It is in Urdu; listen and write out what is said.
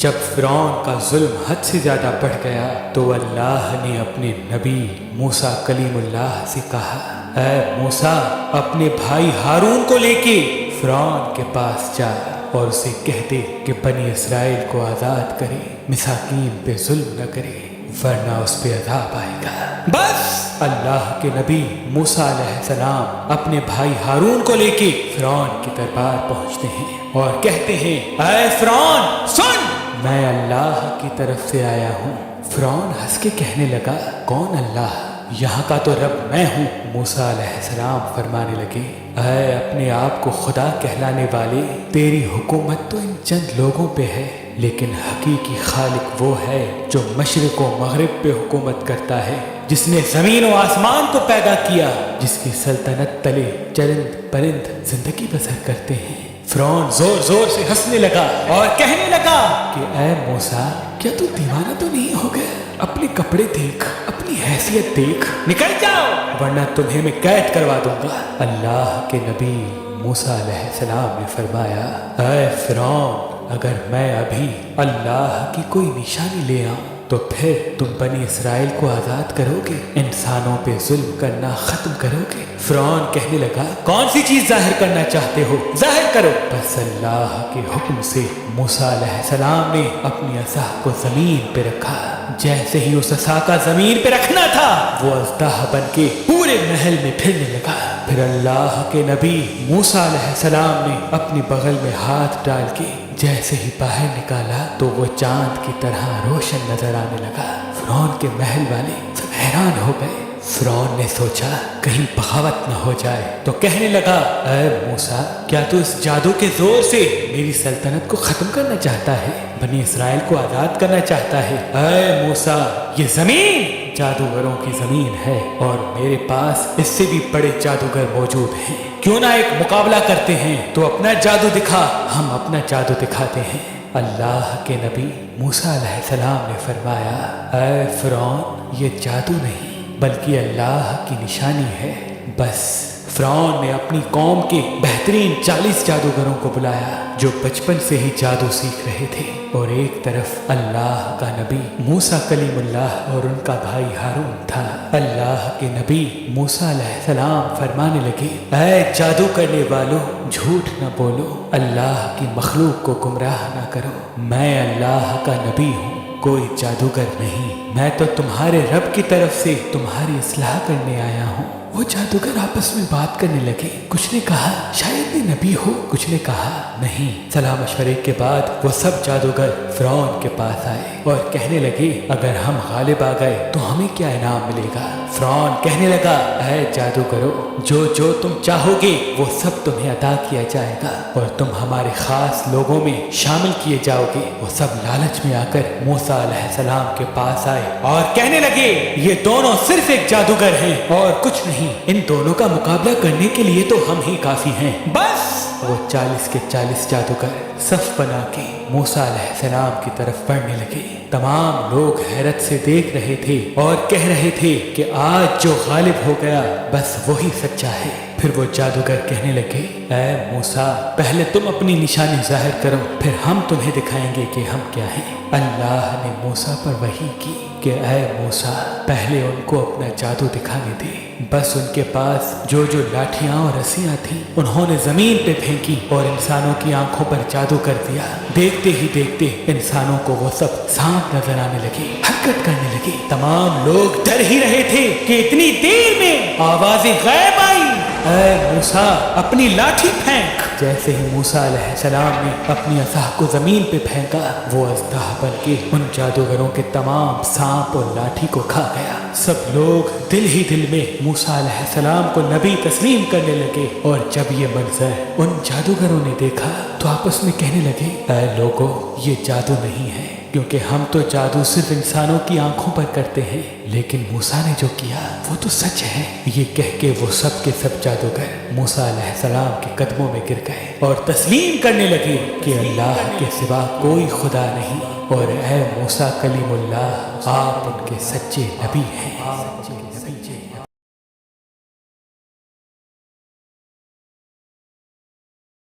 جب فرعون کا ظلم حد سے زیادہ بڑھ گیا تو اللہ نے اپنے نبی موسیٰ کلیم اللہ سے کہا، اے موسیٰ اپنے بھائی ہارون کو لے کے فرعون کے پاس جا اور اسے کہہ دے کہ بنی اسرائیل کو آزاد کرے، مساکین پہ ظلم نہ کرے ورنہ اس پہ عذاب آئے گا۔ بس اللہ کے نبی موسیٰ علیہ السلام اپنے بھائی ہارون کو لے کے فرعون کی دربار پہنچتے ہیں اور کہتے ہیں، اے فرعون سن، میں اللہ کی طرف سے آیا ہوں۔ فرعون ہنس کے کہنے لگا، کون اللہ؟ یہاں کا تو رب میں ہوں۔ موسیٰ علیہ السلام فرمانے لگے، اے اپنے آپ کو خدا کہلانے والے، تیری حکومت تو ان چند لوگوں پہ ہے، لیکن حقیقی خالق وہ ہے جو مشرق و مغرب پہ حکومت کرتا ہے، جس نے زمین و آسمان کو پیدا کیا، جس کی سلطنت تلے چرند پرند زندگی بسر کرتے ہیں۔ فرعون زور زور سے ہنسنے لگا اور کہنے لگا کہ اے موسیٰ، کیا تو دیوانہ تو نہیں ہو گیا؟ اپنے کپڑے دیکھ، اپنی حیثیت دیکھ، نکل جاؤ ورنہ تمہیں میں قید کروا دوں گا۔ اللہ کے نبی موسیٰ علیہ السلام نے فرمایا، اے فرعون، اگر میں ابھی اللہ کی کوئی نشانی لے آؤں تو پھر تم بنی اسرائیل کو آزاد کرو گے، انسانوں پہ ظلم کرنا ختم کرو گے؟ فرعون کہنے لگا، کون سی چیز ظاہر کرنا چاہتے ہو؟ ظاہر کرو۔ بس اللہ کے حکم سے موسیٰ علیہ السلام نے اپنی عصا کو زمین پہ رکھا۔ جیسے ہی اس عصا کا زمین پہ رکھنا تھا، وہ اژدہا بن کے پورے محل میں پھرنے لگا۔ پھر اللہ کے نبی موسیٰ علیہ السلام نے اپنی بغل میں ہاتھ ڈال کے جیسے ہی باہر نکالا تو وہ چاند کی طرح روشن نظر آنے لگا۔ فرعون کے محل والے سب حیران ہو گئے۔ فرعون نے سوچا کہیں بغاوت نہ ہو جائے تو کہنے لگا، اے موسیٰ، کیا تو اس جادو کے زور سے میری سلطنت کو ختم کرنا چاہتا ہے، بنی اسرائیل کو آزاد کرنا چاہتا ہے؟ اے موسیٰ، یہ زمین جادوگروں کی زمین ہے اور میرے پاس اس سے بھی بڑے جادوگر موجود ہیں، کیوں نہ ایک مقابلہ کرتے ہیں؟ تو اپنا جادو دکھا، ہم اپنا جادو دکھاتے ہیں۔ اللہ کے نبی موسیٰ علیہ السلام نے فرمایا، اے فرعون، یہ جادو نہیں بلکہ اللہ کی نشانی ہے۔ بس فرعون نے اپنی قوم کے بہترین 40 جادوگروں کو بلایا جو بچپن سے ہی جادو سیکھ رہے تھے، اور ایک طرف اللہ کا نبی موسیٰ کلیم اللہ اور ان کا بھائی ہارون تھا۔ اللہ کے نبی موسیٰ علیہ السلام فرمانے لگے، اے جادو کرنے والوں، جھوٹ نہ بولو، اللہ کی مخلوق کو گمراہ نہ کرو، میں اللہ کا نبی ہوں، کوئی جادوگر نہیں، میں تو تمہارے رب کی طرف سے تمہاری اصلاح کرنے آیا ہوں۔ وہ جادوگر آپس میں بات کرنے لگے، کچھ نے کہا شاید یہ نبی ہو، کچھ نے کہا نہیں۔ صلاح مشورے کے بعد وہ سب جادوگر فرعون کے پاس آئے اور کہنے لگے، اگر ہم غالب آ گئے تو ہمیں کیا انعام ملے گا؟ فرعون کہنے لگا، اے جادوگرو، جو تم چاہو گے وہ سب تمہیں عطا کیا جائے گا اور تم ہمارے خاص لوگوں میں شامل کیے جاؤ گے۔ وہ سب لالچ میں آ کر موسیٰ علیہ السلام کے پاس آئے اور کہنے لگے، یہ دونوں صرف ایک جادوگر ہیں اور کچھ نہیں، ان دونوں کا مقابلہ کرنے کے لیے تو ہم ہی کافی ہیں۔ بس وہ 40 کے 40 جادوگر صف بنا کے موسیٰ علیہ السلام کی طرف بڑھنے لگے۔ تمام لوگ حیرت سے دیکھ رہے تھے اور کہہ رہے تھے کہ آج جو غالب ہو گیا بس وہی سچا ہے۔ پھر وہ جادوگر کہنے لگے، اے موسیٰ، پہلے تم اپنی نشانی ظاہر کرو، پھر ہم تمہیں دکھائیں گے کہ ہم کیا ہیں۔ اللہ نے موسیٰ پر وحی کی کہ اے موسیٰ، پہلے ان کو اپنا جادو دکھانے دے۔ بس ان کے پاس جو لاٹھیاں اور رسیاں تھیں انہوں نے زمین پہ پھینکی اور انسانوں کی آنکھوں پر جادو کر دیا۔ دیکھتے ہی دیکھتے انسانوں کو وہ سب سانپ نظر آنے لگے، حرکت کرنے لگے۔ تمام لوگ ڈر ہی رہے تھے کہ اتنی دیر میں آوازیں غائب آئی، اے موسیٰ اپنی لاٹھی پھینک۔ جیسے ہی موسیٰ علیہ السلام نے اپنی عصا کو زمین پہ پھینکا، وہ اژدہا بن کے ان جادوگروں کے تمام سانپ اور لاٹھی کو کھا گیا۔ سب لوگ دل ہی دل میں موسیٰ علیہ السلام کو نبی تسلیم کرنے لگے، اور جب یہ منظر ان جادوگروں نے دیکھا تو آپس میں کہنے لگے، اے لوگو، یہ جادو نہیں ہے، کیونکہ ہم تو جادو صرف انسانوں کی آنکھوں پر کرتے ہیں، لیکن موسیٰ نے جو کیا وہ تو سچ ہے۔ یہ کہہ کے وہ سب کے سب جادوگر موسیٰ علیہ السلام کے قدموں میں گر گئے اور تسلیم کرنے لگے کہ اللہ کے سوا کوئی خدا نہیں، اور اے موسیٰ کلیم اللہ، آپ ان کے سچے نبی ہیں۔